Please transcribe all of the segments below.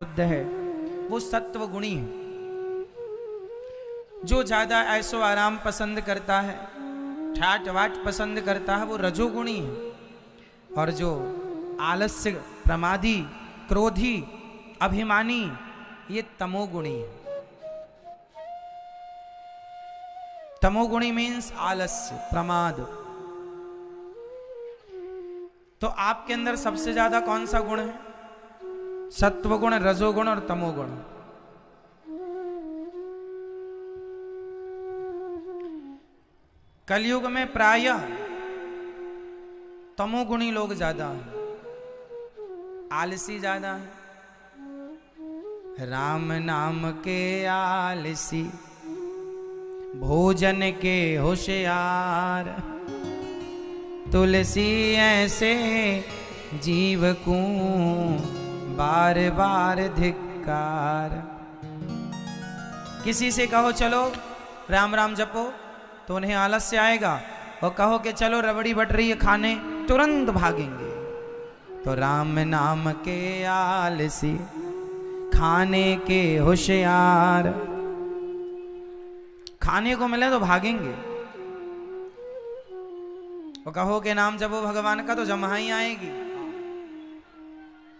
शुद्ध है वो सत्व गुणी है। जो ज्यादा ऐसो आराम पसंद करता है, ठाट वाट पसंद करता है, वो रजोगुणी है। और जो आलस्य, प्रमादी, क्रोधी, अभिमानी, ये तमोगुणी है। तमोगुणी मीन्स आलस्य, प्रमाद। तो आपके अंदर सबसे ज्यादा कौन सा गुण है? सत्वगुण, रजोगुण और तमोगुण। कलयुग में प्रायः तमोगुणी लोग ज्यादा हैं, आलसी ज्यादा है। राम नाम के आलसी, भोजन के होशियार, तुलसी ऐसे जीव को बार बार धिक्कार। किसी से कहो चलो राम राम जपो तो उन्हें आलस्य आएगा, और कहो कि चलो रबड़ी बट रही है खाने, तुरंत भागेंगे। तो राम नाम के आलसी, खाने के होशियार। खाने को मिले तो भागेंगे, और कहो के नाम जपो भगवान का तो जम्हाई आएगी,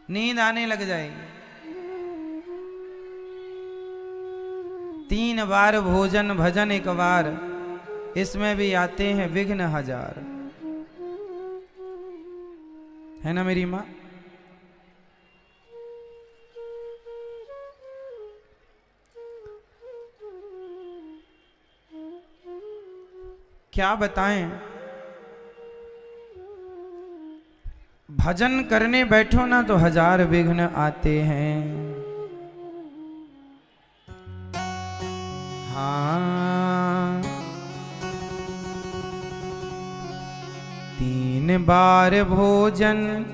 नींद आने लग जाएगी। 3 बार भोजन भजन 1 बार, इसमें भी आते हैं विघ्न 1000। है ना मेरी माँ? क्या बताएं, भजन करने बैठो ना तो 1000 विघ्न आते हैं। हाँ, 3 बार भोजन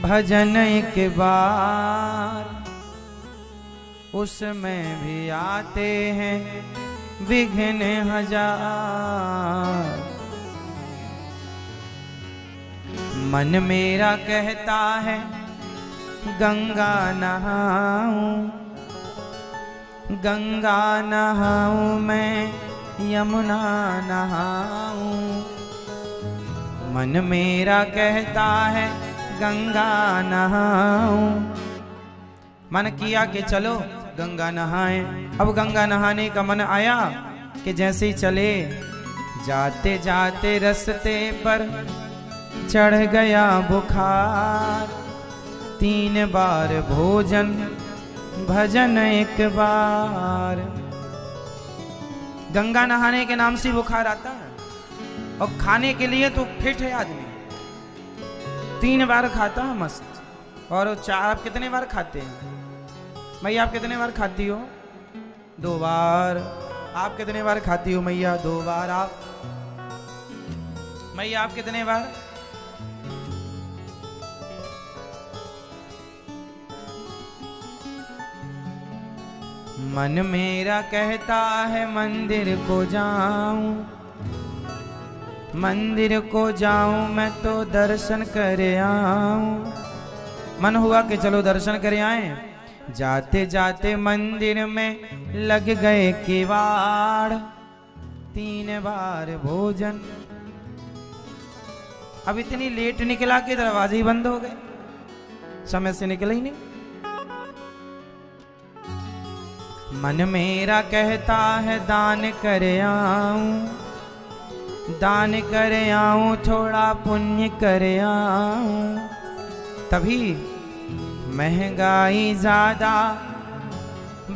भजन 1 बार, उसमें भी आते हैं विघ्न 1000। मन मेरा कहता है गंगा नहाऊं, गंगा नहाऊं मैं, यमुना नहाऊं। मन मेरा कहता है गंगा नहाऊं। मन किया कि चलो गंगा नहाएं। अब गंगा नहाने का मन आया कि जैसे ही चले, जाते जाते रास्ते पर चढ़ गया बुखार। 3 बार भोजन भजन 1 बार। गंगा नहाने के नाम से बुखार आता है, और खाने के लिए तो फिट है आदमी, 3 बार खाता है मस्त। और चाय आप कितने बार खाते हैं? मैया आप कितने बार खाती हो? 2 बार। आप कितने बार खाती हो मैया? 2 बार। आप मैया आप कितने बार? मन मेरा कहता है मंदिर को जाऊं, मंदिर को जाऊं मैं तो दर्शन कर आऊं। मन हुआ कि चलो दर्शन कर आए। जाते जाते मंदिर में लग गए किवाड़। 3 बार भोजन। अब इतनी लेट निकला कि दरवाजे ही बंद हो गए, समय से निकला ही नहीं। मन मेरा कहता है दान कर आऊं, दान कर आऊं, थोड़ा पुण्य कर आऊं। तभी महंगाई ज्यादा,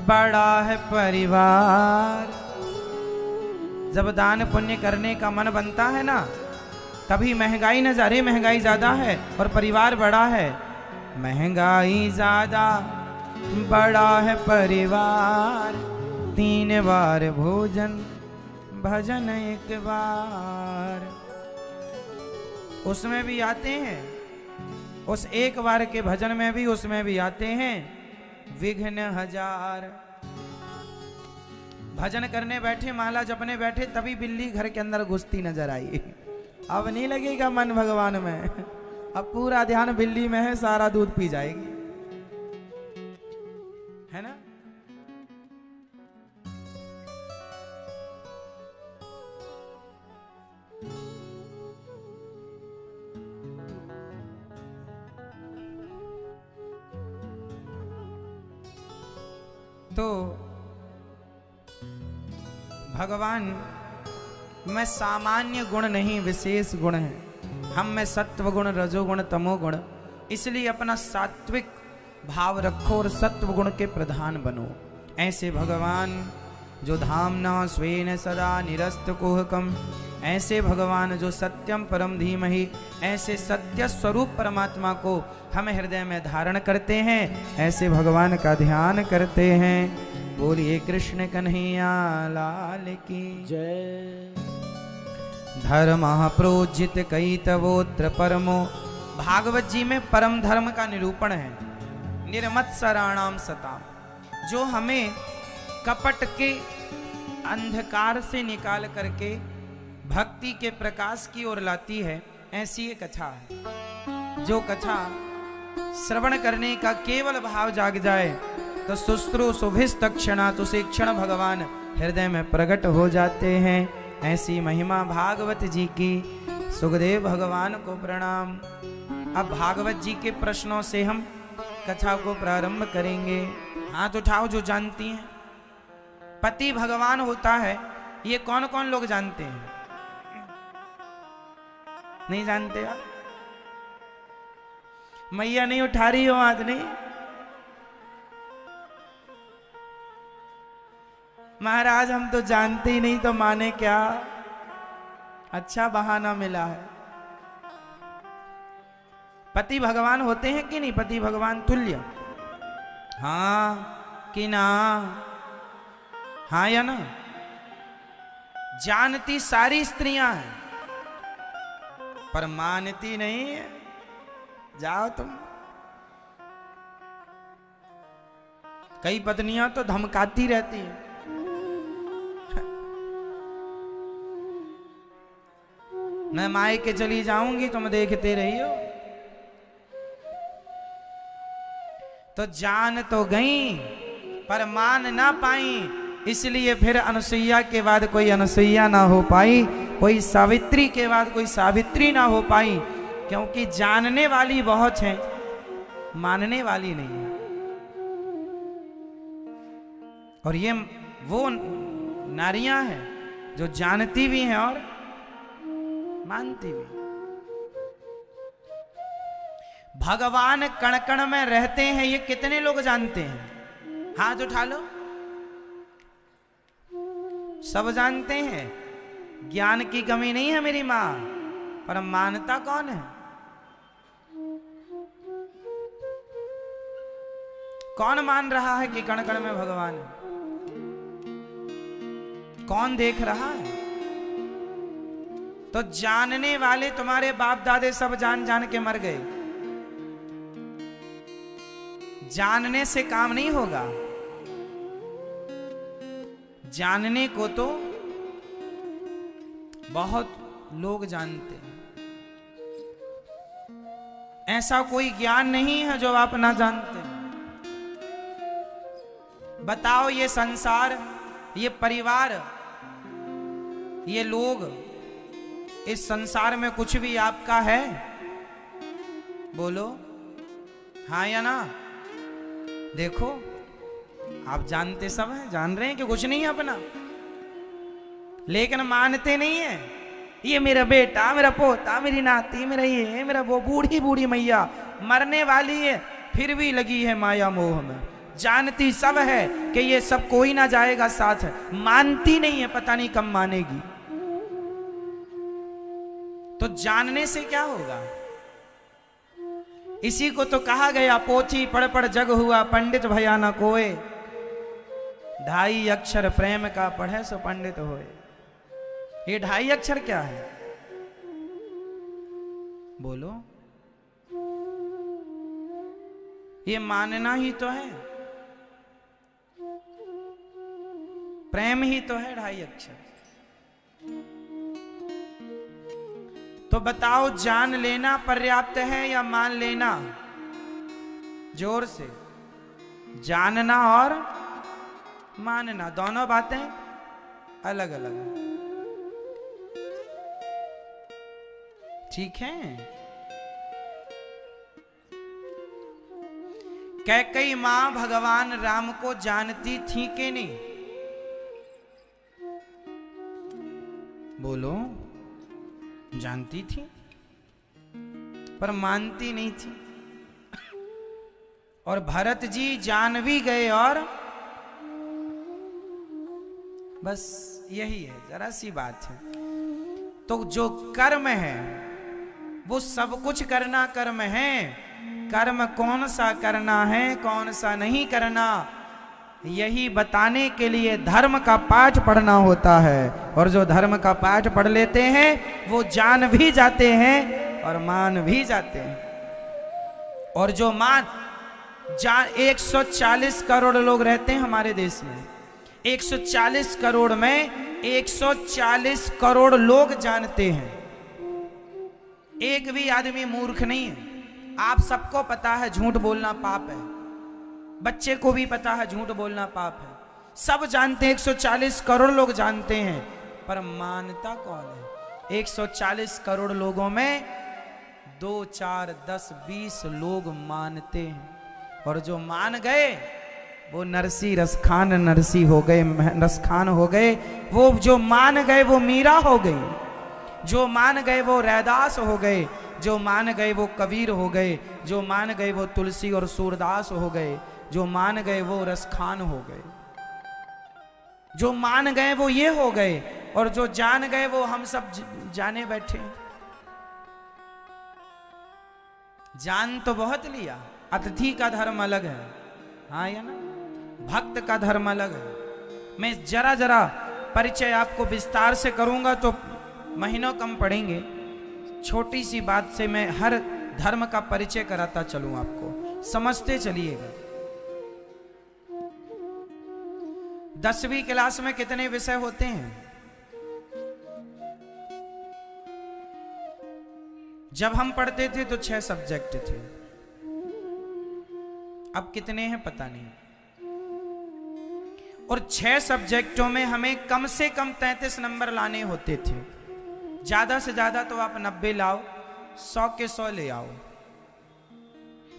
बड़ा है परिवार। जब दान पुण्य करने का मन बनता है ना, तभी महंगाई न जा रही, महंगाई ज्यादा है और परिवार बड़ा है। महंगाई ज्यादा, बड़ा है परिवार। 3 बार भोजन भजन 1 बार। उसमें भी आते हैं, उस 1 बार के भजन में भी, उसमें भी आते हैं विघ्न 1000। भजन करने बैठे, माला जपने बैठे, तभी बिल्ली घर के अंदर घुसती नजर आई। अब नहीं लगेगा मन भगवान में, अब पूरा ध्यान बिल्ली में है, सारा दूध पी जाएगी। है ना। तो भगवान में सामान्य गुण नहीं, विशेष गुण है। हम में सत्व गुण, रजोगुण, तमोगुण, इसलिए अपना सात्विक भाव रखो और सत्व गुण के प्रधान बनो। ऐसे भगवान जो धामना स्वेन सदा निरस्त कुहकम, ऐसे भगवान जो सत्यम परम धीमहि, ऐसे सत्य स्वरूप परमात्मा को हम हृदय में धारण करते हैं, ऐसे भगवान का ध्यान करते हैं। बोलिए कृष्ण कन्हैया लाल की जय। धर्म प्रोजित कैतवोत्र परमो, भागवत जी में परम धर्म का निरूपण है। निर्मत्सराणाम सताम, जो हमें कपट के अंधकार से निकाल करके भक्ति के प्रकाश की ओर लाती है, ऐसी ये कथा है। जो कथा श्रवण करने का केवल भाव जाग जाए तो सुश्रु सुभिस्तक्षणा, तो से क्षण भगवान हृदय में प्रकट हो जाते हैं। ऐसी महिमा भागवत जी की। सुखदेव भगवान को प्रणाम। अब भागवत जी के प्रश्नों से हम कथा को प्रारंभ करेंगे। हाथ उठाओ जो जानती हैं। पति भगवान होता है, ये कौन कौन लोग जानते हैं? नहीं जानते आप? मैया नहीं उठा रही हो हाथ? नहीं। महाराज हम तो जानते ही नहीं, तो माने क्या? अच्छा बहाना मिला है। पति भगवान होते हैं कि नहीं? पति भगवान तुल्य, हाँ कि ना? हाँ या ना? जानती सारी स्त्रियां हैं पर मानती नहीं है। जाओ तुम। कई पत्नियां तो धमकाती रहती हैं, मैं मायके चली जाऊंगी, तुम देखते रही हो। तो जान तो गई पर मान ना पाई, इसलिए फिर अनुसुईया के बाद कोई अनुसुईया ना हो पाई, कोई सावित्री के बाद कोई सावित्री ना हो पाई, क्योंकि जानने वाली बहुत है, मानने वाली नहीं है। और ये वो नारियां हैं जो जानती भी हैं और मानती भी। भगवान कण कण में रहते हैं, ये कितने लोग जानते हैं? हाथ उठा लो। सब जानते हैं। ज्ञान की कमी नहीं है मेरी मां, पर मानता कौन है? कौन मान रहा है कि कण कण में भगवान है? कौन देख रहा है? तो जानने वाले तुम्हारे बाप दादे सब जान जान के मर गए। जानने से काम नहीं होगा। जानने को तो बहुत लोग जानते हैं, ऐसा कोई ज्ञान नहीं है जो आप ना जानते हैं। बताओ, ये संसार, ये परिवार, ये लोग, इस संसार में कुछ भी आपका है? बोलो हाँ या ना? देखो, आप जानते सब हैं, जान रहे हैं कि कुछ नहीं है अपना, लेकिन मानते नहीं है। ये मेरा बेटा, मेरा पोता, मेरी नाती, मेरा ये, मेरा वो, बूढ़ी बूढ़ी मैया मरने वाली है, फिर भी लगी है माया मोह में। जानती सब है कि ये सब कोई ना जाएगा साथ, मानती नहीं है, पता नहीं कब मानेगी। तो जानने से क्या होगा? इसी को तो कहा गया, पोथी पढ़ पढ़ जग हुआ, पंडित भया न कोय, ढाई अक्षर प्रेम का पढ़े सो पंडित होए। ये ढाई अक्षर क्या है? बोलो। ये मानना ही तो है, प्रेम ही तो है ढाई अक्षर। तो बताओ, जान लेना पर्याप्त है या मान लेना? जोर से। जानना और मानना दोनों बातें अलग अलग हैं। ठीक है। कैकेयी मां भगवान राम को जानती थी कि नहीं? बोलो। जानती थी पर मानती नहीं थी। और भरत जी जान भी गए और बस यही है, जरा सी बात है। तो जो कर्म है वो सब कुछ करना कर्म है। कर्म कौन सा करना है कौन सा नहीं करना, यही बताने के लिए धर्म का पाठ पढ़ना होता है। और जो धर्म का पाठ पढ़ लेते हैं वो जान भी जाते हैं और मान भी जाते हैं। और जो 140 करोड़ लोग रहते हैं हमारे देश में। 140 करोड़ में 140 करोड़ लोग जानते हैं। एक भी आदमी मूर्ख नहीं है। आप सबको पता है झूठ बोलना पाप है। बच्चे को भी पता है झूठ बोलना पाप है। सब जानते हैं, 140 करोड़ लोग जानते हैं, पर मानता कौन है? 140 करोड़ लोगों में 2, 4, 10, 20 लोग मानते हैं। और जो मान गए वो नरसी रसखान नरसी हो गए, रसखान हो गए। वो जो मान गए वो मीरा हो गई। जो मान गए वो रैदास हो गए। जो मान गए वो कबीर हो गए। जो मान गए वो तुलसी और सूरदास हो गए। जो मान गए वो रसखान हो गए। जो मान गए वो ये हो गए। और जो जान गए वो हम सब जाने बैठे। जान तो बहुत लिया। अतिथि का धर्म अलग है, हाँ या ना? भक्त का धर्म अलग है। मैं जरा जरा परिचय आपको विस्तार से करूंगा तो महीनों कम पड़ेंगे। छोटी सी बात से मैं हर धर्म का परिचय कराता चलूं, आपको समझते चलिएगा। 10वीं क्लास में कितने विषय होते हैं? जब हम पढ़ते थे तो 6 सब्जेक्ट थे। अब कितने हैं पता नहीं। और 6 सब्जेक्टों में हमें कम से कम 33 नंबर लाने होते थे। ज्यादा से ज्यादा तो आप 90 लाओ, 100 के 100 ले आओ,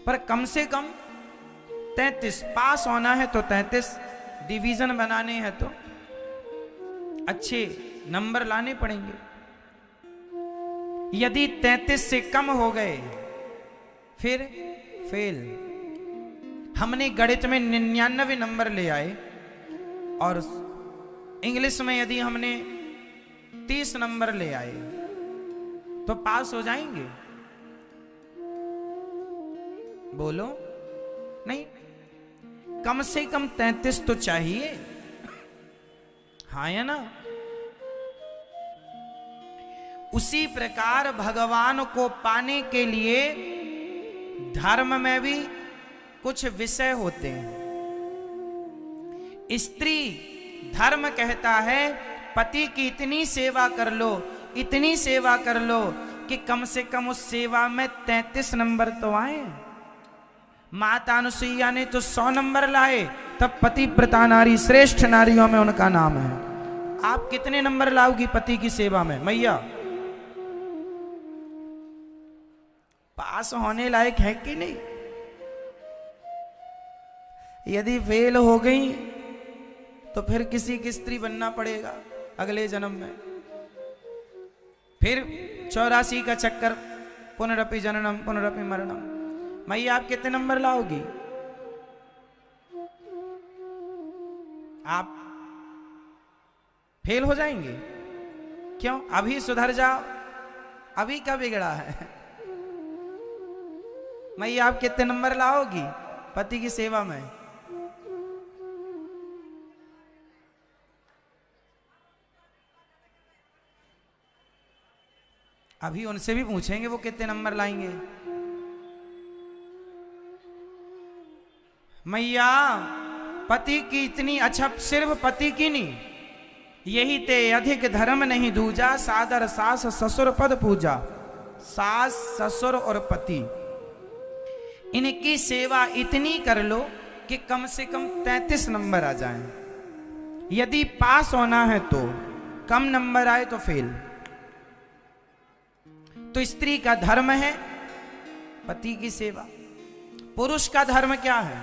पर कम से कम 33 पास होना है। तो 33 डिवीजन बनाने हैं तो अच्छे नंबर लाने पड़ेंगे। यदि 33 से कम हो गए फिर फेल। हमने गणित में 99 नंबर ले आए और इंग्लिश में यदि हमने 30 नंबर ले आए तो पास हो जाएंगे? बोलो नहीं। कम से कम 33 तो चाहिए, हाँ या ना? उसी प्रकार भगवान को पाने के लिए धर्म में भी कुछ विषय होते हैं। स्त्री धर्म कहता है पति की इतनी सेवा कर लो, इतनी सेवा कर लो कि कम से कम उस सेवा में 33 नंबर तो आए। माता अनुसुईया ने तो 100 नंबर लाए, तब पतिव्रता नारी श्रेष्ठ नारियों में उनका नाम है। आप कितने नंबर लाओगी पति की सेवा में मैया? पास होने लायक है कि नहीं? यदि फेल हो गई तो फिर किसी की स्त्री बनना पड़ेगा अगले जन्म में। फिर 84 का चक्कर, पुनरपि जननम पुनरपि मरणम। मैया आप कितने नंबर लाओगी? आप फेल हो जाएंगे। क्यों? अभी सुधर जाओ, अभी क्या बिगड़ा है? मैया आप कितने नंबर लाओगी पति की सेवा में? अभी उनसे भी पूछेंगे वो कितने नंबर लाएंगे। मैया पति की इतनी, अच्छा सिर्फ पति की नहीं, यही ते अधिक धर्म नहीं दूजा, सादर सास ससुर पद पूजा। सास ससुर और पति इनकी सेवा इतनी कर लो कि कम से कम 33 नंबर आ जाएं। यदि पास होना है तो, कम नंबर आए तो फेल। तो स्त्री का धर्म है पति की सेवा। पुरुष का धर्म क्या है?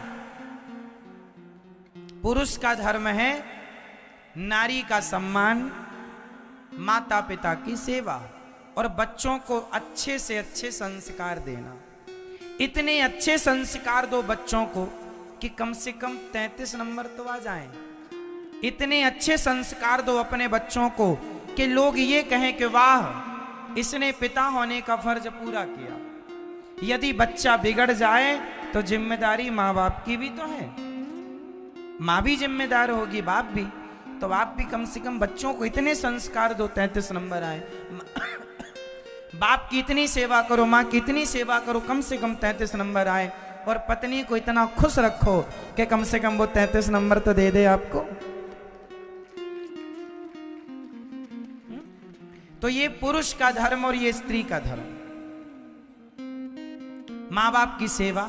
पुरुष का धर्म है नारी का सम्मान, माता पिता की सेवा और बच्चों को अच्छे से अच्छे संस्कार देना। इतने अच्छे संस्कार दो बच्चों को कि कम से कम 33 नंबर तो आ जाएं। इतने अच्छे संस्कार दो अपने बच्चों को कि लोग ये कहें कि वाह, इसने पिता होने का फर्ज पूरा किया। यदि बच्चा बिगड़ जाए तो जिम्मेदारी माँ बाप की भी तो है। माँ भी जिम्मेदार होगी, बाप भी। तो आप भी कम से कम बच्चों को इतने संस्कार दो 33 नंबर आए। बाप की इतनी सेवा करो, माँ की इतनी सेवा करो, कम से कम 33 नंबर आए। और पत्नी को इतना खुश रखो कि कम से कम वो 33 नंबर तो दे दे आपको। तो ये पुरुष का धर्म और ये स्त्री का धर्म। माँ बाप की सेवा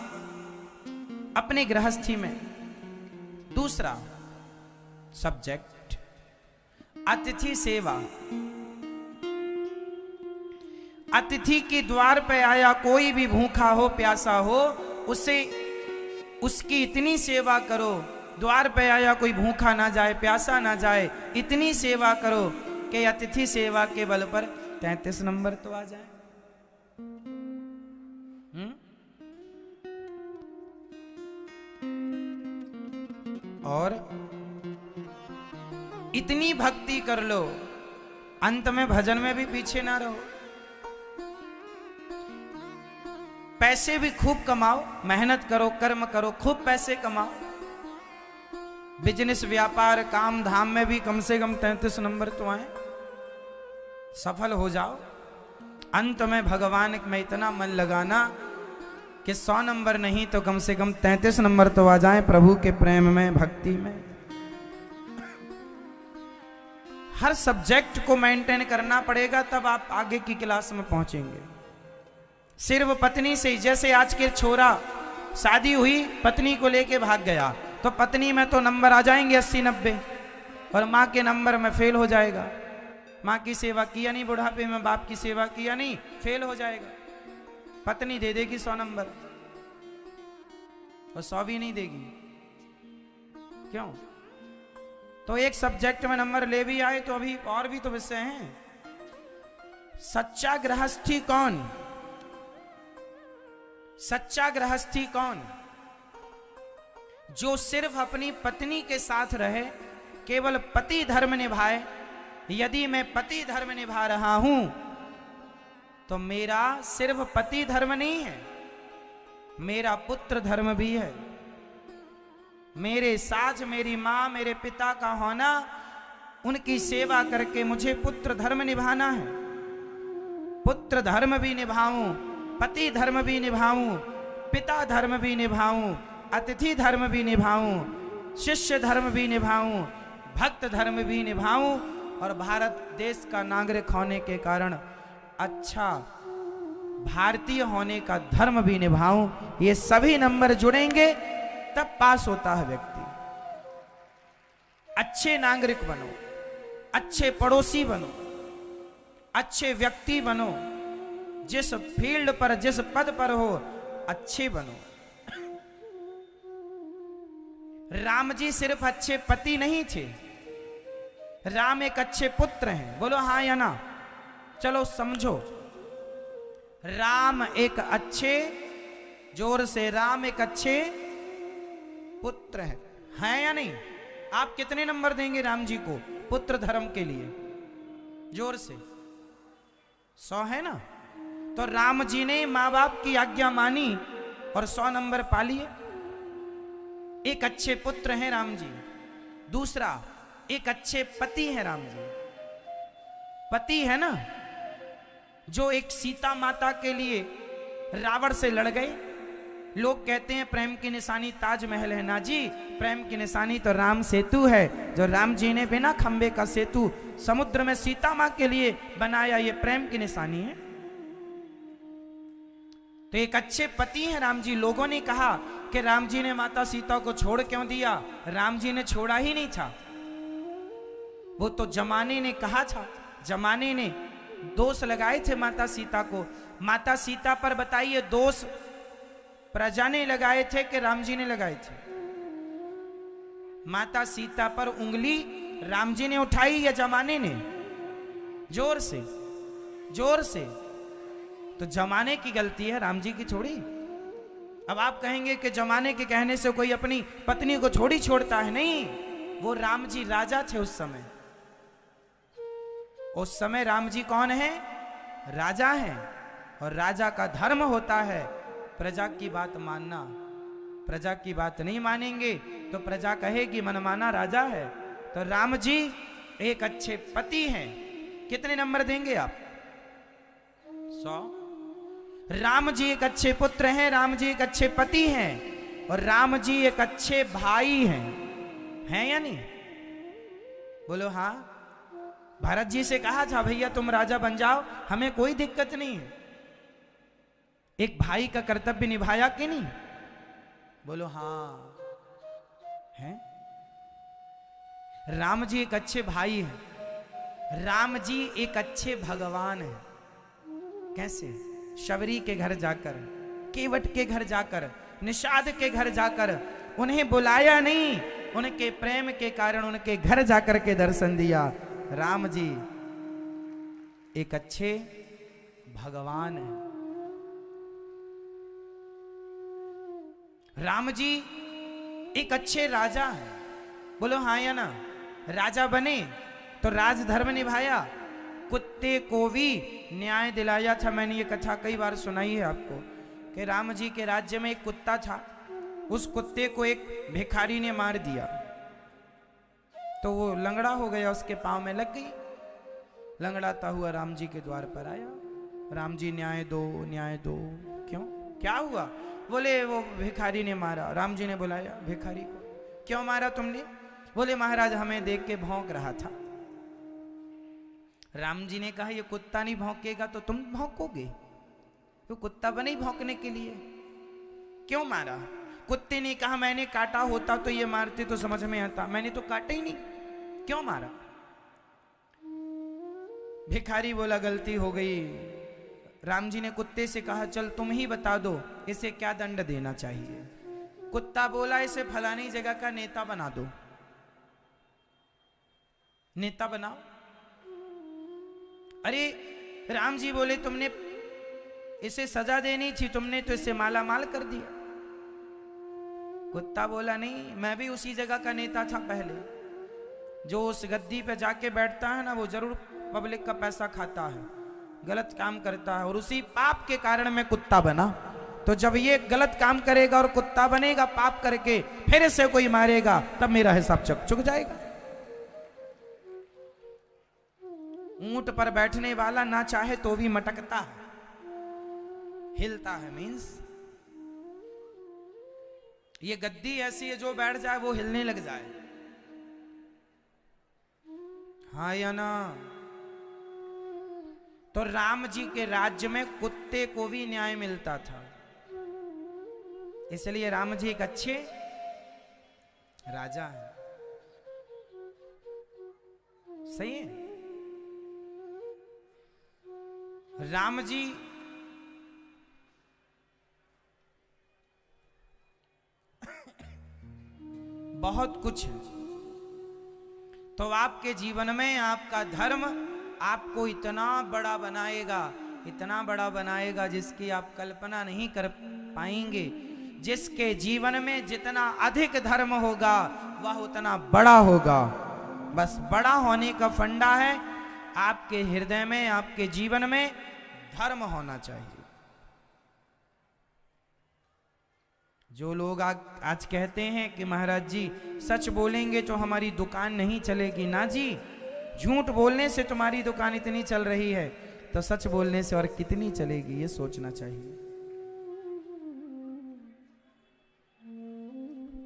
अपने गृहस्थी में। दूसरा सब्जेक्ट अतिथि सेवा। अतिथि के द्वार पे आया कोई भी भूखा हो प्यासा हो, उसे उसकी इतनी सेवा करो। द्वार पे आया कोई भूखा ना जाए, प्यासा ना जाए, इतनी सेवा करो कि अतिथि सेवा के बल पर 33 नंबर तो आ जाए। और इतनी भक्ति कर लो, अंत में भजन में भी पीछे ना रहो। पैसे भी खूब कमाओ, मेहनत करो, कर्म करो, खूब पैसे कमाओ। बिजनेस, व्यापार, काम धाम में भी कम से कम 33 नंबर तो आए, सफल हो जाओ। अंत में भगवान में इतना मन लगाना कि 100 नंबर नहीं तो कम से कम 33 नंबर तो आ जाएं प्रभु के प्रेम में, भक्ति में। हर सब्जेक्ट को मेंटेन करना पड़ेगा, तब आप आगे की क्लास में पहुंचेंगे। सिर्फ पत्नी से, जैसे आज के छोरा शादी हुई, पत्नी को लेके भाग गया, तो पत्नी में तो नंबर आ जाएंगे 80-90 और माँ के नंबर में फेल हो जाएगा। माँ की सेवा किया नहीं, बुढ़ापे में बाप की सेवा किया नहीं, फेल हो जाएगा। पत्नी दे देगी 100 नंबर और 100 भी नहीं देगी। क्यों? तो एक सब्जेक्ट में नंबर ले भी आए तो अभी और भी तो विषय हैं। सच्चा गृहस्थी कौन? सच्चा गृहस्थी कौन? जो सिर्फ अपनी पत्नी के साथ रहे, केवल पति धर्म निभाए। यदि मैं पति धर्म निभा रहा हूं तो मेरा सिर्फ पति धर्म नहीं है, मेरा पुत्र धर्म भी है। मेरे साथ मेरी मां, मेरे पिता का होना, उनकी सेवा करके मुझे पुत्र धर्म निभाना है। पुत्र धर्म भी निभाऊं, पति धर्म भी निभाऊं, पिता धर्म भी निभाऊं, अतिथि धर्म भी निभाऊं, शिष्य धर्म भी निभाऊं, भक्त धर्म भी निभाऊं और भारत देश का नागरिक होने के कारण अच्छा भारतीय होने का धर्म भी निभाऊं। ये सभी नंबर जुड़ेंगे तब पास होता है व्यक्ति। अच्छे नागरिक बनो, अच्छे पड़ोसी बनो, अच्छे व्यक्ति बनो, जिस फील्ड पर, जिस पद पर हो, अच्छे बनो। राम जी सिर्फ अच्छे पति नहीं थे, राम एक अच्छे पुत्र हैं। बोलो हाँ या ना? चलो समझो, राम एक अच्छे, जोर से, राम एक अच्छे पुत्र है या नहीं? आप कितने नंबर देंगे राम जी को पुत्र धर्म के लिए? जोर से 100 है ना? तो राम जी ने माँ बाप की आज्ञा मानी और 100 नंबर पा लिए। एक अच्छे पुत्र हैं राम जी। दूसरा, एक अच्छे पति हैं राम जी। पति है ना, जो एक सीता माता के लिए रावण से लड़ गए। लोग कहते हैं प्रेम की निशानी ताजमहल है। ना जी, प्रेम की निशानी तो राम सेतु है, जो राम जी ने बिना खंबे का सेतु समुद्र में सीता मां के लिए बनाया, ये प्रेम की निशानी है। तो एक अच्छे पति हैं राम जी। लोगों ने कहा कि राम जी ने माता सीता को छोड़ क्यों दिया। राम जी ने छोड़ा ही नहीं था, वो तो जमाने ने कहा था, जमाने ने दोष लगाए थे माता सीता को। माता सीता पर बताइए दोष प्रजा ने लगाए थे कि राम जी ने लगाए थे। माता सीता पर उंगली राम जी ने उठाई या जमाने ने? जोर से, जोर से। तो जमाने की गलती है, राम जी की थोड़ी। अब आप कहेंगे कि जमाने के कहने से कोई अपनी पत्नी को थोड़ी छोड़ता है। नहीं, वो राम जी राजा थे उस समय। उस समय राम जी कौन है? राजा हैं। और राजा का धर्म होता है प्रजा की बात मानना। प्रजा की बात नहीं मानेंगे तो प्रजा कहेगी मनमाना राजा है। तो राम जी एक अच्छे पति हैं। कितने नंबर देंगे आप? 100। राम जी एक अच्छे पुत्र हैं, राम जी एक अच्छे पति हैं, और राम जी एक अच्छे भाई हैं या नहीं? बोलो हाँ। भरत जी से कहा था भैया तुम राजा बन जाओ, हमें कोई दिक्कत नहीं है। एक भाई का कर्तव्य निभाया कि नहीं? बोलो हाँ। हैं? राम जी एक अच्छे भाई हैं, राम जी एक अच्छे भगवान हैं। कैसे? शबरी के घर जाकर, केवट के घर जाकर, निषाद के घर जाकर उन्हें बुलाया नहीं, उनके प्रेम के कारण उनके घर जाकर के दर्शन दिया। राम जी एक अच्छे भगवान हैं। राम जी एक अच्छे राजा हैं। बोलो हाँ या ना? राजा बने तो राजधर्म निभाया, कुत्ते को भी न्याय दिलाया था। मैंने ये कथा कई बार सुनाई है आपको कि राम जी के राज्य में एक कुत्ता था, उस कुत्ते को एक भिखारी ने मार दिया तो वो लंगड़ा हो गया, उसके पांव में लग गई। लंगड़ाता हुआ राम जी के द्वार पर आया। राम जी न्याय दो, न्याय दो। क्यों, क्या हुआ? बोले वो भिखारी ने मारा। राम जी ने बुलाया भिखारी को, क्यों मारा तुमने? बोले महाराज हमें देख के भौंक रहा था। राम जी ने कहा ये कुत्ता नहीं भौंकेगा तो तुम भौंकोगे? तो कुत्ता बने ही भौंकने के लिए, क्यों मारा? कुत्ते ने कहा मैंने काटा होता तो ये मारते तो समझ में आता, मैंने तो काटा ही नहीं, क्यों मारा? भिखारी बोला गलती हो गई। राम जी ने कुत्ते से कहा चल तुम ही बता दो इसे क्या दंड देना चाहिए। कुत्ता बोला इसे फलानी जगह का नेता बना दो। नेता बनाओ। अरे राम जी बोले तुमने इसे सजा देनी थी, तुमने तो इसे माला माल कर दिया। कुत्ता बोला नहीं, मैं भी उसी जगह का नेता था पहले। जो उस गद्दी पे जाके बैठता है ना वो जरूर पब्लिक का पैसा खाता है, गलत काम करता है, और उसी पाप के कारण मैं कुत्ता बना। तो जब ये गलत काम करेगा और कुत्ता बनेगा पाप करके, फिर इसे कोई मारेगा, तब मेरा हिसाब चुक जाएगा। ऊंट पर बैठने वाला ना चाहे तो भी मटकता है, हिलता है। मीन्स ये गद्दी ऐसी है जो बैठ जाए वो हिलने लग जाए। हाँ या ना? तो राम जी के राज्य में कुत्ते को भी न्याय मिलता था, इसलिए राम जी एक अच्छे राजा हैं। सही है? राम जी बहुत कुछ है। तो आपके जीवन में आपका धर्म आपको इतना बड़ा बनाएगा, इतना बड़ा बनाएगा जिसकी आप कल्पना नहीं कर पाएंगे। जिसके जीवन में जितना अधिक धर्म होगा वह उतना बड़ा होगा। बस बड़ा होने का फंडा है आपके हृदय में, आपके जीवन में धर्म होना चाहिए। जो लोग आज कहते हैं कि महाराज जी सच बोलेंगे तो हमारी दुकान नहीं चलेगी, ना जी, झूठ बोलने से तुम्हारी दुकान इतनी चल रही है तो सच बोलने से और कितनी चलेगी, ये सोचना चाहिए।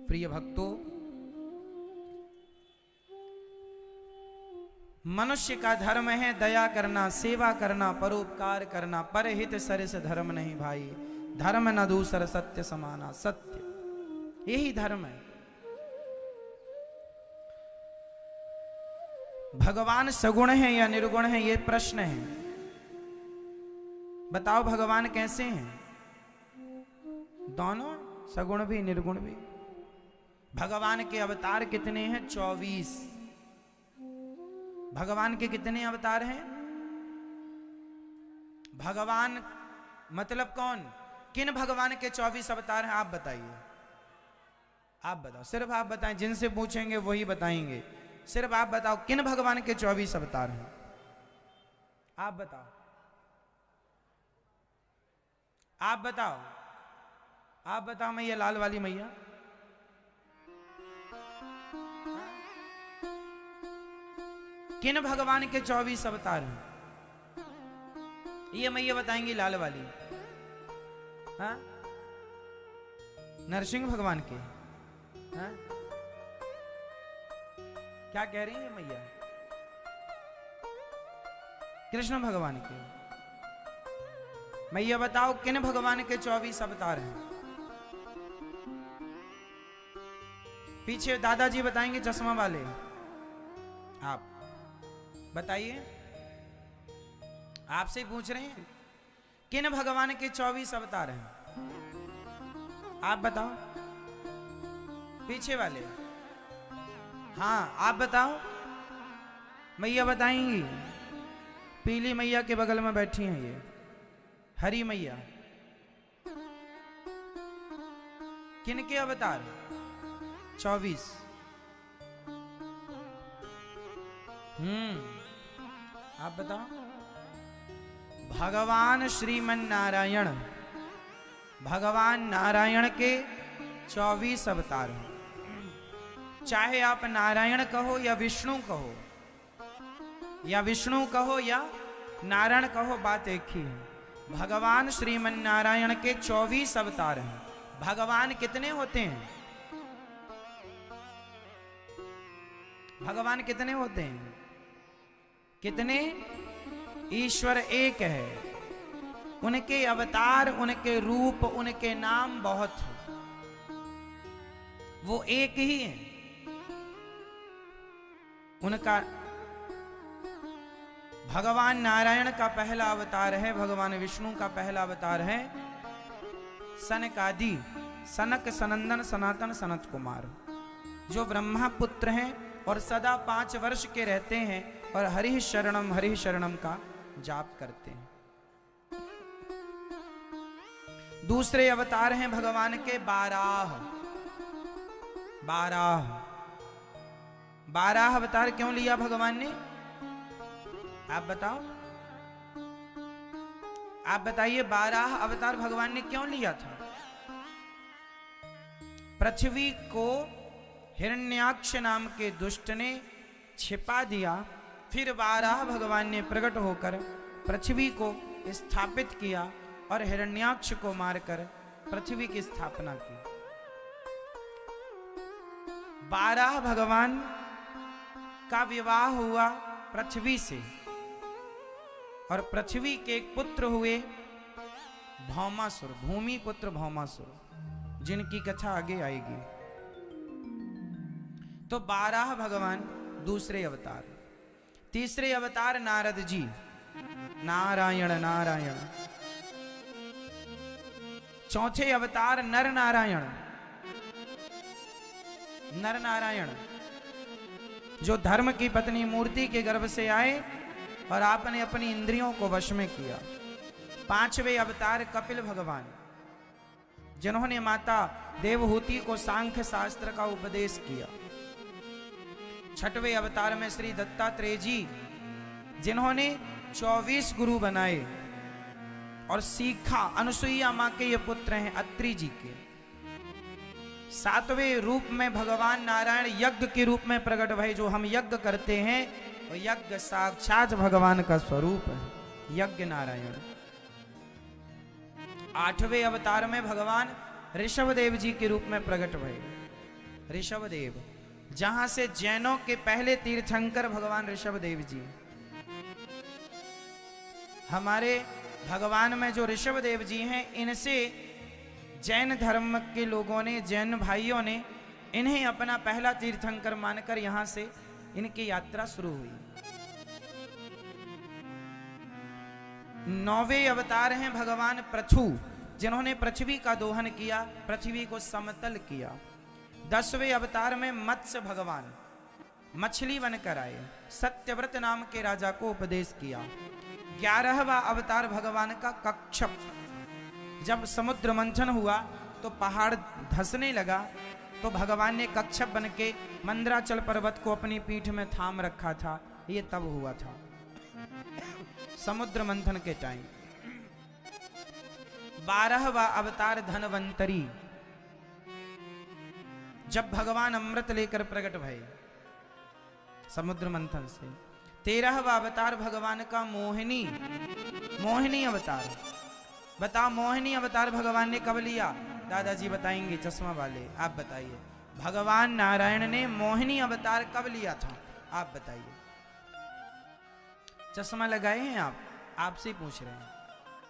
प्रिय भक्तों, मनुष्य का धर्म है दया करना, सेवा करना, परोपकार करना, परहित सरिस धर्म नहीं भाई। धर्म न दूसर सत्य समाना। सत्य यही धर्म है। भगवान सगुण है या निर्गुण है, ये प्रश्न है। बताओ भगवान कैसे हैं? दोनों, सगुण भी निर्गुण भी। भगवान के अवतार कितने हैं? 24। भगवान के कितने अवतार हैं? भगवान मतलब कौन? किन भगवान के 24 अवतार हैं? आप बताइए, आप बताओ, सिर्फ आप बताएं। जिनसे पूछेंगे वही बताएंगे। सिर्फ आप बताओ किन भगवान के 24 अवतार हैं? आप बताओ, आप बताओ, आप बताओ। मैया लाल वाली मैया, किन भगवान के 24 अवतार हैं? ये मैया बताएंगी लाल वाली। हाँ, नरसिंह भगवान के। हाँ, क्या कह रही है मैया? कृष्ण भगवान के। मैया बताओ किन भगवान के 24 अवतार हैं? पीछे दादाजी बताएंगे, चश्मा वाले। आप बताइए, आपसे पूछ रहे हैं किन भगवान के 24 अवतार हैं? आप बताओ, पीछे वाले। हाँ, आप बताओ। मैया बताएंगी। पीली मैया के बगल में बैठी हैं ये हरी मैया। किनके अवतार? 24। आप बताओ। भगवान श्रीमन नारायण, भगवान नारायण के 24 अवतार हैं। चाहे आप नारायण कहो या विष्णु कहो, या विष्णु कहो या नारायण कहो, बात एक ही है। भगवान श्रीमन नारायण के 24 अवतार हैं। भगवान कितने होते हैं? भगवान कितने होते हैं? कितने? ईश्वर एक है। उनके अवतार, उनके रूप, उनके नाम बहुत हैं। वो एक ही है। उनका भगवान नारायण का पहला अवतार है, भगवान विष्णु का पहला अवतार है सनकादि, सनक सनंदन सनातन सनत कुमार, जो ब्रह्मा पुत्र हैं और सदा 5 वर्ष के रहते हैं और हरि शरणम का जाप करते हैं। दूसरे अवतार हैं भगवान के 12। 12 अवतार क्यों लिया भगवान ने? आप बताओ, आप बताइए। 12 अवतार भगवान ने क्यों लिया था? पृथ्वी को हिरण्याक्ष नाम के दुष्ट ने छिपा दिया, फिर 12 भगवान ने प्रकट होकर पृथ्वी को स्थापित किया और हिरण्याक्ष को मारकर पृथ्वी की स्थापना की। 12 भगवान का विवाह हुआ पृथ्वी से, और पृथ्वी के एक पुत्र हुए भौमासुर, भूमि पुत्र भौमासुर, जिनकी कथा आगे आएगी। तो 12 भगवान दूसरे अवतार। तीसरे अवतार नारद जी, नारायण नारायण। चौथे अवतार नर नारायण, नर नारायण, जो धर्म की पत्नी मूर्ति के गर्भ से आए और आपने अपनी इंद्रियों को वश में किया। पांचवें अवतार कपिल भगवान, जिन्होंने माता देवहूति को सांख्य शास्त्र का उपदेश किया। छठवें अवतार में श्री दत्तात्रेय जी, जिन्होंने 24 गुरु बनाए और सीखा। अनुसुईया मां के ये पुत्र हैं अत्रि जी के। 7वें रूप में भगवान नारायण यज्ञ के रूप में प्रकट भये। जो हम यज्ञ करते हैं और यज्ञ साक्षात भगवान का स्वरूप है, यज्ञ नारायण। 8वें अवतार में भगवान ऋषभदेव जी के रूप में प्रकट भये। ऋषभदेव, जहां से जैनों के पहले तीर्थंकर भगवान ऋषभदेव जी। हमारे भगवान में जो ऋषभदेव जी हैं, इनसे जैन धर्म के लोगों ने, जैन भाइयों ने इन्हें अपना पहला तीर्थंकर मानकर यहां से इनकी यात्रा शुरू हुई। 9वें अवतार हैं भगवान पृथु, जिन्होंने पृथ्वी का दोहन किया, पृथ्वी को समतल किया। 10वें अवतार में मत्स्य भगवान मछली बनकर आए, सत्यव्रत नाम के राजा को उपदेश किया। 11वां अवतार भगवान का कच्छप, जब समुद्र मंथन हुआ तो पहाड़ धंसने लगा, तो भगवान ने कच्छप बन के मंदराचल पर्वत को अपनी पीठ में थाम रखा था। ये तब हुआ था समुद्र मंथन के टाइम। 12वां अवतार धनवंतरी, जब भगवान अमृत लेकर प्रकट भये समुद्र मंथन से। 13वां अवतार भगवान का मोहिनी, मोहिनी अवतार। बताओ मोहिनी अवतार भगवान ने कब लिया? दादाजी बताएंगे, चश्मा वाले आप बताइए, भगवान नारायण ने मोहिनी अवतार कब लिया था? आप बताइए। चश्मा लगाए हैं आप? आपसे ही पूछ रहे हैं।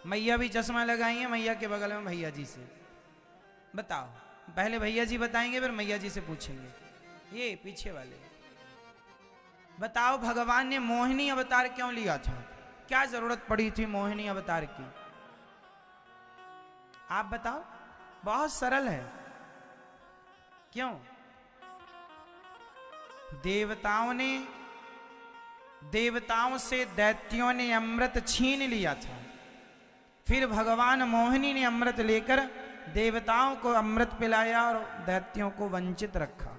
मैया भी चश्मा लगाई है, मैया के बगल में भैया जी से बताओ। पहले भैया जी बताएंगे फिर मैया जी से पूछेंगे। ये पीछे वाले बताओ, भगवान ने मोहिनी अवतार क्यों लिया था? क्या जरूरत पड़ी थी मोहिनी अवतार की? आप बताओ। बहुत सरल है। क्यों? देवताओं से दैत्यों ने अमृत छीन लिया था, फिर भगवान मोहिनी ने अमृत लेकर देवताओं को अमृत पिलाया और दैत्यों को वंचित रखा।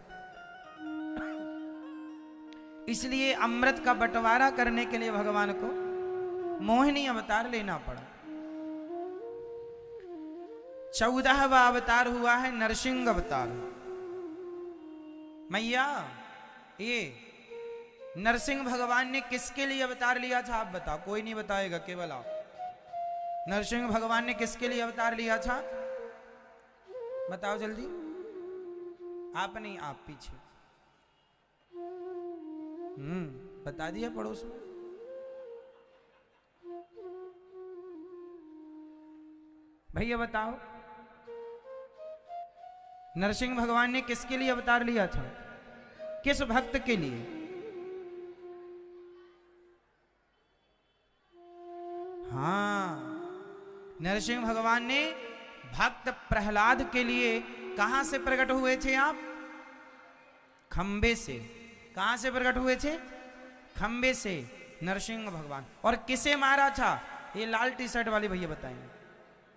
इसलिए अमृत का बंटवारा करने के लिए भगवान को मोहिनी अवतार लेना पड़ा। 14वां अवतार हुआ है नरसिंह अवतार। मैया, ये नरसिंह भगवान ने किसके लिए अवतार लिया था? आप बताओ। कोई नहीं बताएगा, केवल आप। नरसिंह भगवान ने किसके लिए अवतार लिया था? बताओ जल्दी। आप नहीं, आप पीछे। बता दिया पड़ोस में। भैया बताओ, नरसिंह भगवान ने किसके लिए अवतार लिया था? किस भक्त के लिए? हाँ, नरसिंह भगवान ने भक्त प्रहलाद के लिए कहां से प्रकट हुए थे आप? खंबे से। कहां से प्रकट हुए थे? खंबे से नरसिंह भगवान। और किसे मारा था? ये लाल टी शर्ट वाले भैया बताएंगे।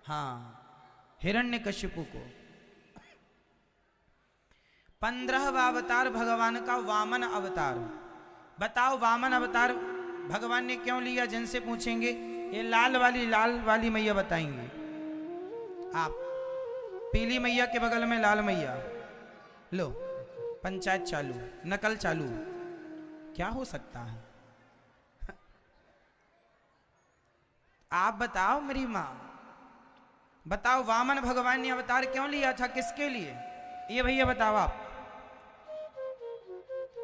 हाँ, हिरण्यकशिपु को। 15वां अवतार भगवान का वामन अवतार। बताओ वामन अवतार भगवान ने क्यों लिया? जिनसे पूछेंगे ये लाल वाली मैया बताएंगे। आप पीली मैया के बगल में लाल मैया। लो, पंचायत चालू, नकल चालू। क्या हो सकता है? आप बताओ मेरी मां, बताओ वामन भगवान ने अवतार क्यों लिया था? किसके लिए? ये भैया बताओ आप।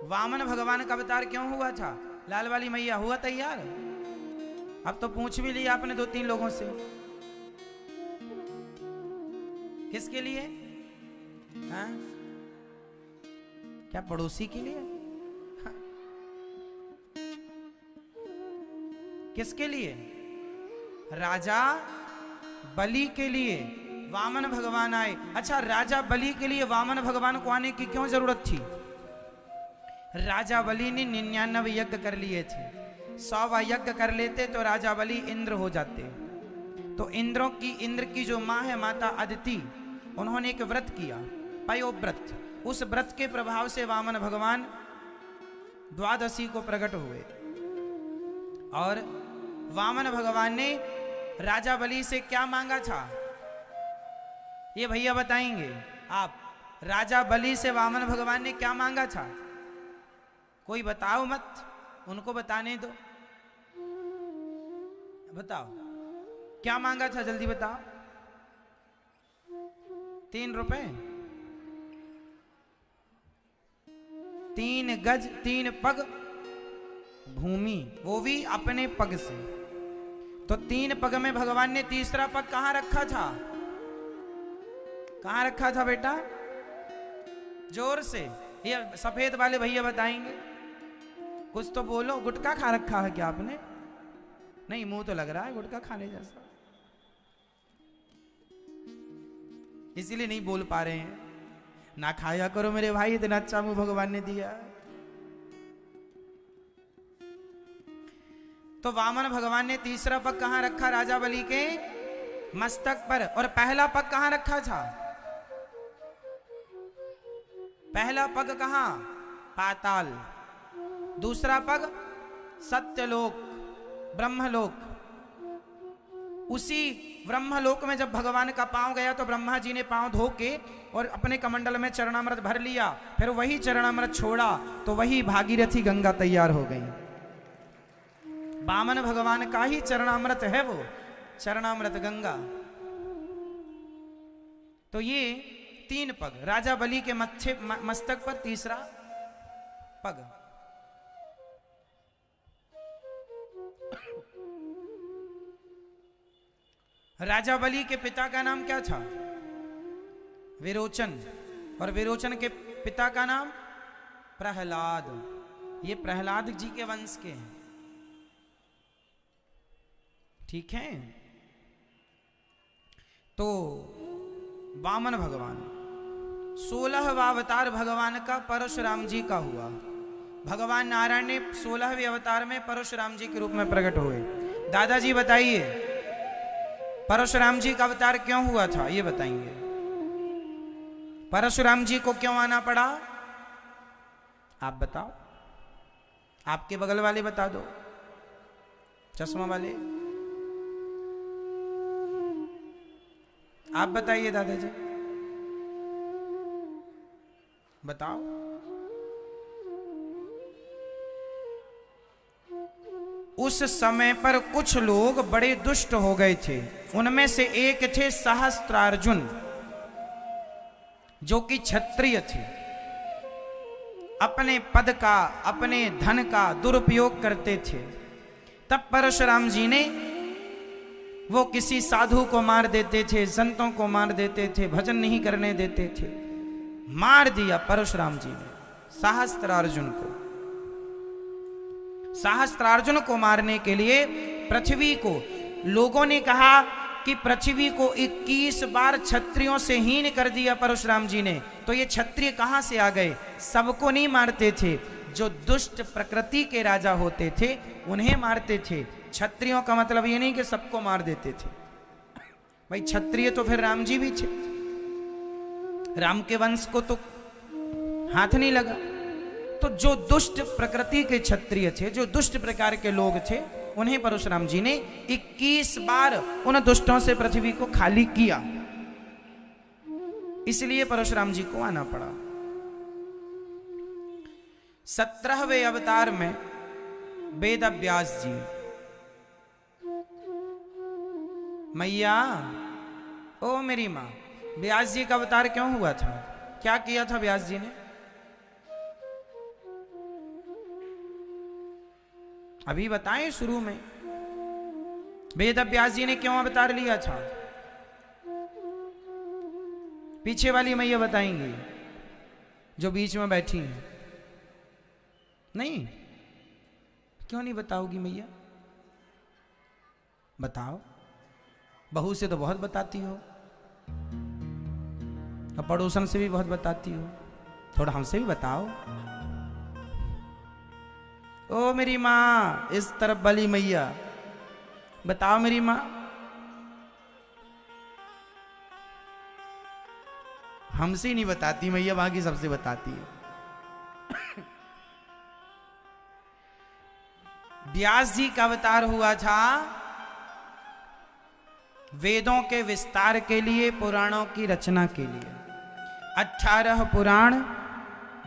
वामन भगवान का अवतार क्यों हुआ था? लाल वाली मैया हुआ तैयार? अब तो पूछ भी लिया आपने 2-3 लोगों से। किसके लिए? हाँ? क्या पड़ोसी के लिए? हाँ? किसके लिए? राजा बलि के लिए वामन भगवान आए। अच्छा, राजा बलि के लिए वामन भगवान को आने की क्यों जरूरत थी? राजा बलि ने 99 यज्ञ कर लिए थे। 100वां यज्ञ कर लेते तो राजा बलि इंद्र हो जाते। तो इंद्र की जो माँ है माता अदिति, उन्होंने एक व्रत किया, पयोव्रत। उस व्रत के प्रभाव से वामन भगवान द्वादशी को प्रकट हुए। और वामन भगवान ने राजा बलि से क्या मांगा था? ये भैया बताएंगे आप। राजा बलि से वामन भगवान ने क्या मांगा था? कोई बताओ मत, उनको बताने दो। बताओ क्या मांगा था, जल्दी बताओ। 3 रुपए, 3 गज 3 पग भूमि, वो भी अपने पग से। तो 3 पग में भगवान ने तीसरा पग कहां रखा था? कहाँ रखा था बेटा? जोर से, ये सफेद वाले भैया बताएंगे। कुछ तो बोलो। गुटखा खा रखा है क्या आपने? नहीं, मुंह तो लग रहा है गुटखा खाने जैसा, इसीलिए नहीं बोल पा रहे हैं। ना खाया करो मेरे भाई, इतना अच्छा मुंह भगवान ने दिया। तो वामन भगवान ने तीसरा पग कहां रखा? राजा बलि के मस्तक पर। और पहला पग कहां रखा था? पहला पग कहां? पाताल। दूसरा पग सत्यलोक, ब्रह्मलोक। उसी ब्रह्मलोक में जब भगवान का पांव गया तो ब्रह्मा जी ने पांव धो के और अपने कमंडल में चरणामृत भर लिया। फिर वही चरणामृत छोड़ा तो वही भागीरथी गंगा तैयार हो गई। वामन भगवान का ही चरणामृत है वो चरणामृत गंगा। तो ये 3 पग राजा बलि के मस्तक पर, तीसरा पग। राजा बलि के पिता का नाम क्या था? विरोचन। और विरोचन के पिता का नाम प्रहलाद। ये प्रहलाद जी के वंश के हैं, ठीक है। तो वामन भगवान 16वां अवतार भगवान का परशुराम जी का हुआ। भगवान नारायण ने 16वें अवतार में परशुराम जी के रूप में प्रकट हुए। दादाजी बताइए, परशुराम जी का अवतार क्यों हुआ था? ये बताएंगे। परशुराम जी को क्यों आना पड़ा? आप बताओ। आपके बगल वाले बता दो, चश्मा वाले। आप बताइए दादाजी, बताओ। उस समय पर कुछ लोग बड़े दुष्ट हो गए थे। उनमें से एक थे सहस्त्रार्जुन, जो कि क्षत्रिय थे। अपने पद का, अपने धन का दुरुपयोग करते थे। तब परशुराम जी ने, वो किसी साधु को मार देते थे, संतों को मार देते थे, भजन नहीं करने देते थे। मार दिया परशुराम जी ने सहस्त्रार्जुन को। सहस्त्रार्जुन को मारने के लिए पृथ्वी को, लोगों ने कहा कि पृथ्वी को 21 बार क्षत्रियों से हीन कर दिया परशुराम जी ने। तो ये क्षत्रिय कहां से आ गए? सबको नहीं मारते थे, जो दुष्ट प्रकृति के राजा होते थे उन्हें मारते थे। क्षत्रियों का मतलब ये नहीं कि सबको मार देते थे भाई। क्षत्रिय तो फिर राम जी भी थे, राम के वंश को तो हाथ नहीं लगा। तो जो दुष्ट प्रकृति के क्षत्रिय थे, जो दुष्ट प्रकार के लोग थे, उन्हें परशुराम जी ने 21 बार उन दुष्टों से पृथ्वी को खाली किया। इसलिए परशुराम जी को आना पड़ा। 17वें अवतार में वेद व्यास जी। मैया, ओ मेरी मां, व्यास जी का अवतार क्यों हुआ था? क्या किया था व्यास जी ने? अभी बताएं। शुरू में वेद व्यास जी ने क्यों अवतार लिया था? पीछे वाली मैया बताएंगी, जो बीच में बैठी हैं। नहीं, क्यों नहीं बताओगी मैया? बताओ। बहू से तो बहुत बताती हो, और पड़ोसन से भी बहुत बताती हो, थोड़ा हमसे भी बताओ। ओ मेरी माँ, इस तरफ बली मैया, बताओ मेरी माँ। हमसे ही नहीं बताती मैया, बाकी सबसे बताती है। व्यास जी का अवतार हुआ था वेदों के विस्तार के लिए, पुराणों की रचना के लिए। 18 पुराण,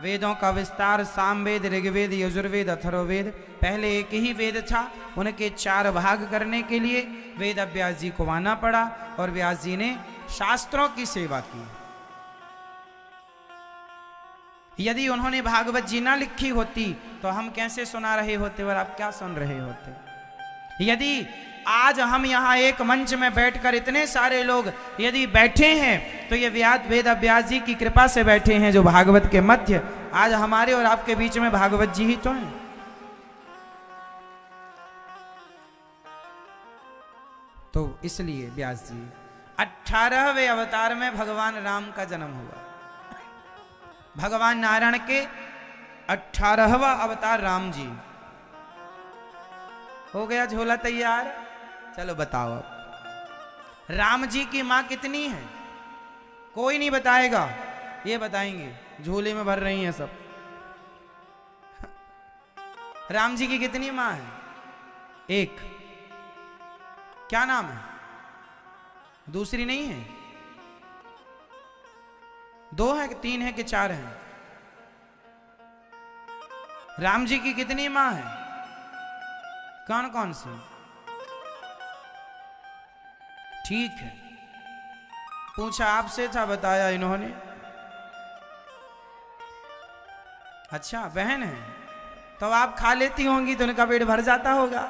वेदों का विस्तार, सामवेद, ऋग्वेद, यजुर्वेद, अथर्ववेद। पहले एक ही वेद था, उनके 4 भाग करने के लिए वेद व्यास जी को आना पड़ा, और व्यास जी ने शास्त्रों की सेवा की। यदि उन्होंने भागवत जी ना लिखी होती तो हम कैसे सुना रहे होते और आप क्या सुन रहे होते? यदि आज हम यहाँ एक मंच में बैठकर इतने सारे लोग यदि बैठे हैं तो ये वेद व्यास जी की कृपा से बैठे हैं, जो भागवत के मध्य आज हमारे और आपके बीच में भागवत जी ही तो हैं। तो इसलिए व्यास जी 18वें अवतार में भगवान राम का जन्म हुआ। भगवान नारायण के 18वां अवतार राम जी। हो गया झोला तैयार? चलो बताओ अब राम जी की मां कितनी है? कोई नहीं बताएगा, ये बताएंगे, झोले में भर रही हैं सब। राम जी की कितनी मां है? एक। क्या नाम है? दूसरी नहीं है? दो है कि तीन है कि चार है? राम जी की कितनी मां है? कौन कौन सी? ठीक है, पूछा आपसे था, बताया इन्होंने। अच्छा बहन है, तो आप खा लेती होंगी तो उनका पेट भर जाता होगा।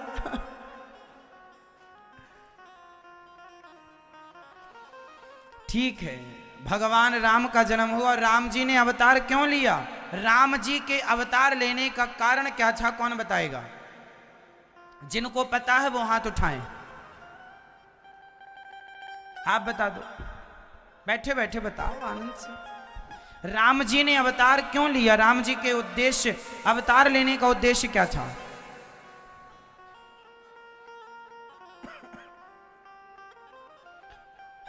ठीक है, भगवान राम का जन्म हुआ। राम जी ने अवतार क्यों लिया? राम जी के अवतार लेने का कारण क्या था? कौन बताएगा? जिनको पता है वो हाथ उठाएं। आप बता दो, बैठे बैठे बताओ आनंद से। राम जी ने अवतार क्यों लिया? राम जी के उद्देश्य, अवतार लेने का उद्देश्य क्या था?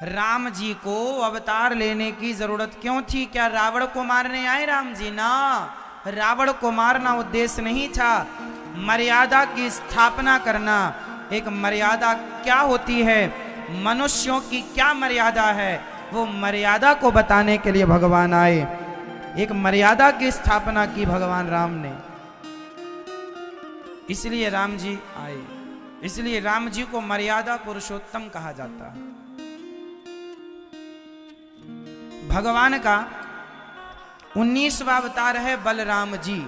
राम जी को अवतार लेने की जरूरत क्यों थी? क्या रावण को मारने आए राम जी? ना, रावण को मारना उद्देश्य नहीं था, मर्यादा की स्थापना करना। एक मर्यादा क्या होती है, मनुष्यों की क्या मर्यादा है, वो मर्यादा को बताने के लिए भगवान आए। एक मर्यादा की स्थापना की भगवान राम ने, इसलिए राम जी आए। इसलिए राम जी को मर्यादा पुरुषोत्तम कहा जाता है। भगवान का 19वां अवतार है बलराम जी।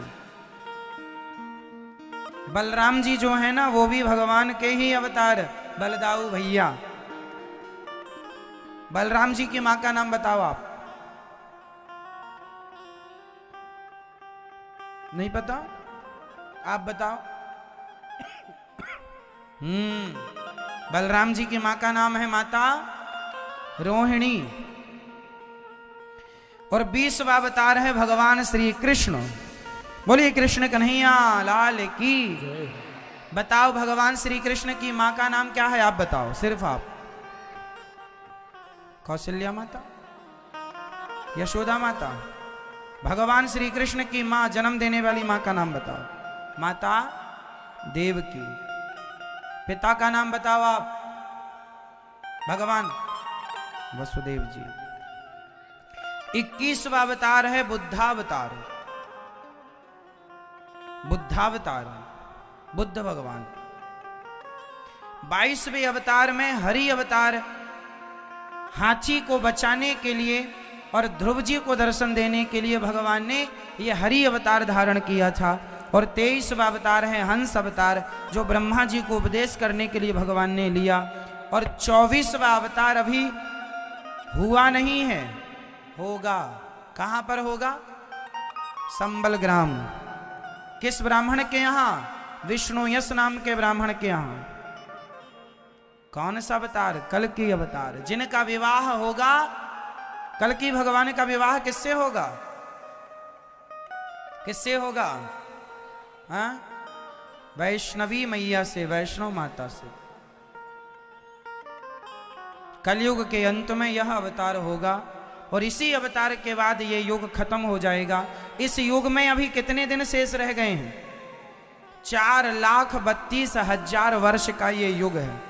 बलराम जी जो है ना, वो भी भगवान के ही अवतार, बलदाऊ भैया। बलराम जी की मां का नाम बताओ आप। नहीं पता? आप बताओ। बलराम जी की मां का नाम है माता रोहिणी। और 20वां अवतार है भगवान श्री कृष्ण। बोलिए कृष्ण कन्हैया लाल की। बताओ भगवान श्री कृष्ण की मां का नाम क्या है? आप बताओ, सिर्फ आप। कौशल्या माता, यशोदा माता। भगवान श्री कृष्ण की मां, जन्म देने वाली मां का नाम बताओ। माता देवकी। पिता का नाम बताओ आप। भगवान वसुदेव जी। 21वां अवतार है बुद्धावतार। बुद्धावतार, बुद्ध भगवान। 22वें अवतार में हरि अवतार, हाथी को बचाने के लिए और ध्रुव जी को दर्शन देने के लिए भगवान ने यह हरि अवतार धारण किया था। और 23वां अवतार है हंस अवतार, जो ब्रह्मा जी को उपदेश करने के लिए भगवान ने लिया। और 24वां अवतार अभी हुआ नहीं है, होगा। कहां पर होगा? संबल ग्राम। किस ब्राह्मण के यहां? विष्णु यश नाम के ब्राह्मण के यहां। कौन सा अवतार? कल की अवतार। जिनका विवाह होगा, कल की भगवान का विवाह किससे होगा? किससे होगा? हाँ, वैष्णवी मैया से, वैष्णव माता से। कलयुग के अंत में यह अवतार होगा और इसी अवतार के बाद ये युग खत्म हो जाएगा। इस युग में अभी कितने दिन शेष रह गए हैं? 4,32,000 वर्ष का ये युग है,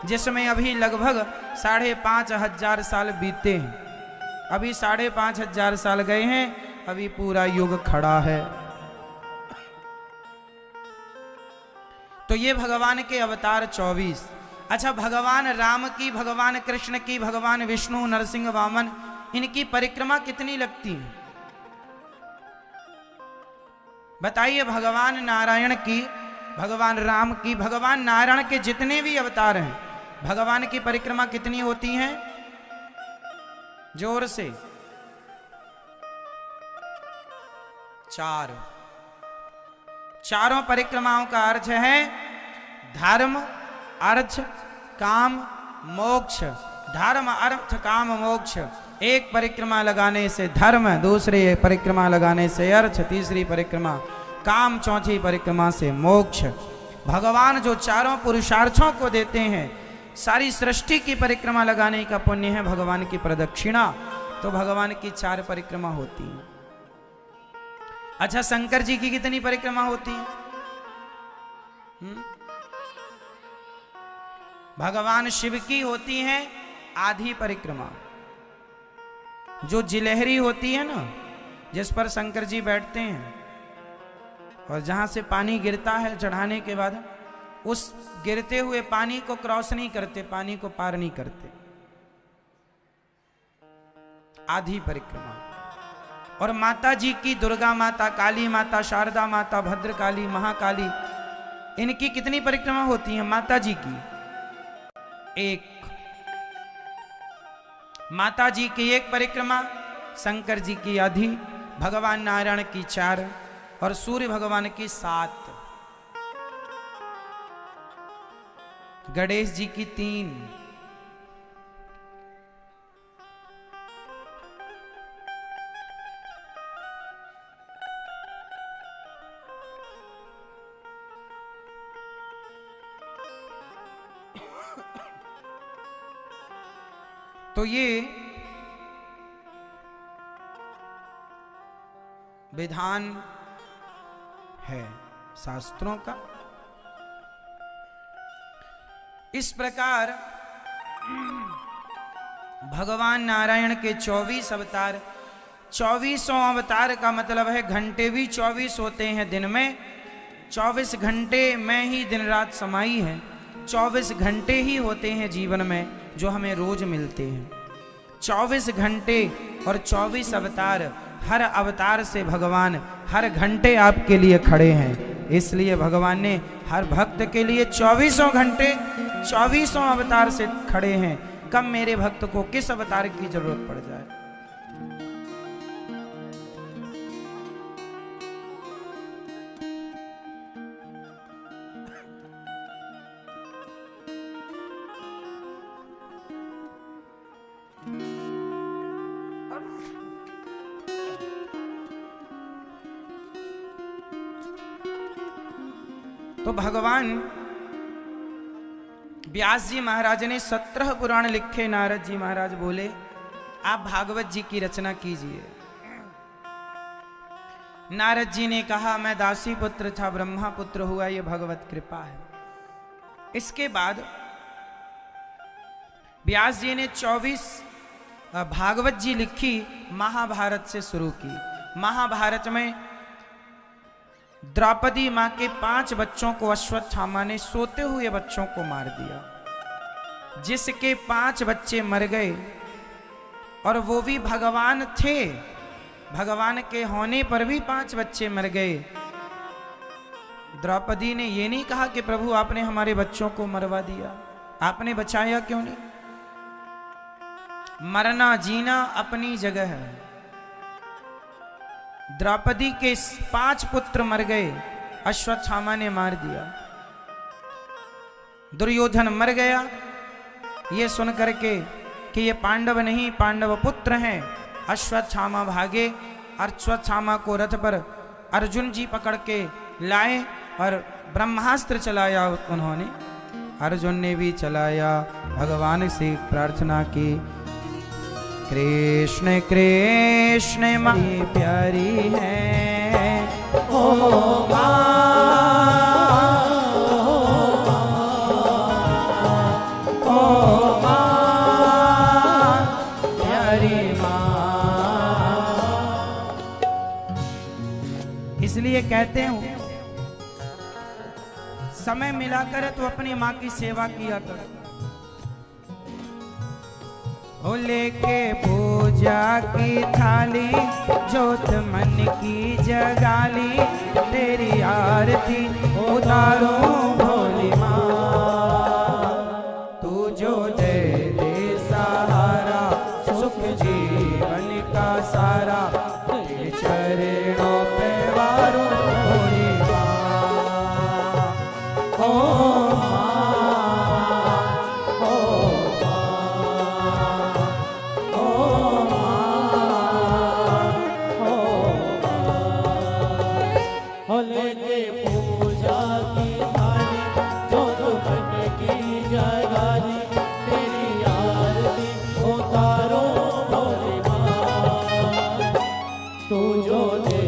जिसमें अभी लगभग 5,500 साल बीते हैं। अभी 5,500 साल गए हैं, अभी पूरा युग खड़ा है। तो ये भगवान के अवतार 24। अच्छा, भगवान राम की, भगवान कृष्ण की, भगवान विष्णु, नरसिंह वामन, इनकी परिक्रमा कितनी लगती है? बताइए। भगवान नारायण की भगवान राम की, भगवान नारायण के जितने भी अवतार हैं, भगवान की परिक्रमा कितनी होती हैं? जोर से 4। चारों परिक्रमाओं का अर्थ है धर्म, अर्थ, काम, मोक्ष। धर्म, अर्थ, काम, मोक्ष। एक परिक्रमा लगाने से धर्म, दूसरी परिक्रमा लगाने से अर्थ, तीसरी परिक्रमा काम, चौथी परिक्रमा से मोक्ष। भगवान जो चारों पुरुषार्थों को देते हैं, सारी सृष्टि की परिक्रमा लगाने का पुण्य है भगवान की प्रदक्षिणा। तो भगवान की 4 परिक्रमा होती है। अच्छा, शंकर जी की कितनी परिक्रमा होती है? भगवान शिव की होती है आधी परिक्रमा, जो जिलहरी होती है ना, जिस पर शंकर जी बैठते हैं और जहां से पानी गिरता है चढ़ाने के बाद, उस गिरते हुए पानी को क्रॉस नहीं करते, पानी को पार नहीं करते। आधी परिक्रमा। और माता जी की, दुर्गा माता, काली माता, शारदा माता, भद्रकाली, महाकाली, इनकी कितनी परिक्रमा होती है? माता जी की 1, माता जी की 1 परिक्रमा, शंकर जी की आधी, भगवान नारायण की 4 और सूर्य भगवान की 7, गणेश जी की 3। तो ये विधान है शास्त्रों का। इस प्रकार भगवान नारायण के 24 अवतार, 24 अवतार का मतलब है घंटे भी 24 होते हैं दिन में। 24 घंटे में ही दिन रात समाई है। 24 घंटे ही होते हैं जीवन में जो हमें रोज मिलते हैं। 24 घंटे और 24 अवतार, हर अवतार से भगवान हर घंटे आपके लिए खड़े हैं। इसलिए भगवान ने हर भक्त के लिए 24 घंटे 24 अवतार से खड़े हैं। कब मेरे भक्त को किस अवतार की जरूरत पड़ जाए। तो भगवान व्यास जी महाराज ने 17 पुराण लिखे। नारद जी महाराज बोले आप भागवत जी की रचना कीजिए। नारद जी ने कहा मैं दासी पुत्र था, ब्रह्मा पुत्र हुआ, ये भगवत कृपा है। इसके बाद व्यास जी ने 24 भागवत जी लिखी, महाभारत से शुरू की। महाभारत में द्रौपदी मां के 5 बच्चों को अश्वत्थामा ने सोते हुए बच्चों को मार दिया, जिसके 5 बच्चे मर गए और वो भी भगवान थे। भगवान के होने पर भी 5 बच्चे मर गए। द्रौपदी ने ये नहीं कहा कि प्रभु आपने हमारे बच्चों को मरवा दिया, आपने बचाया क्यों नहीं। मरना जीना अपनी जगह है। द्रौपदी के 5 पुत्र मर गए, अश्वत्थामा ने मार दिया। दुर्योधन मर गया, ये सुन करके कि ये पांडव नहीं पांडव पुत्र हैं। अश्वत्थामा भागे, अश्वत्थामा को रथ पर अर्जुन जी पकड़ के लाए और ब्रह्मास्त्र चलाया उन्होंने। अर्जुन ने भी चलाया, भगवान से प्रार्थना की कृष्ण कृष्ण मारी प्यारी है ओ प्यारी माँ। इसलिए कहते हैं समय मिला कर तो अपनी माँ की सेवा किया कर। ओ लेके पूजा की थाली, जोत मन की जगाली, तेरी आरती ओ उतारो भोली माँ। तू जो दे दे सहारा सुख जीवन का सारा, तेरे चरणों पे वारो भोली माँ। ओ लेके पूजा की थाली, जो दुखन की जगाली, तेरी आरती उतारो भोली माँ। तू जो दे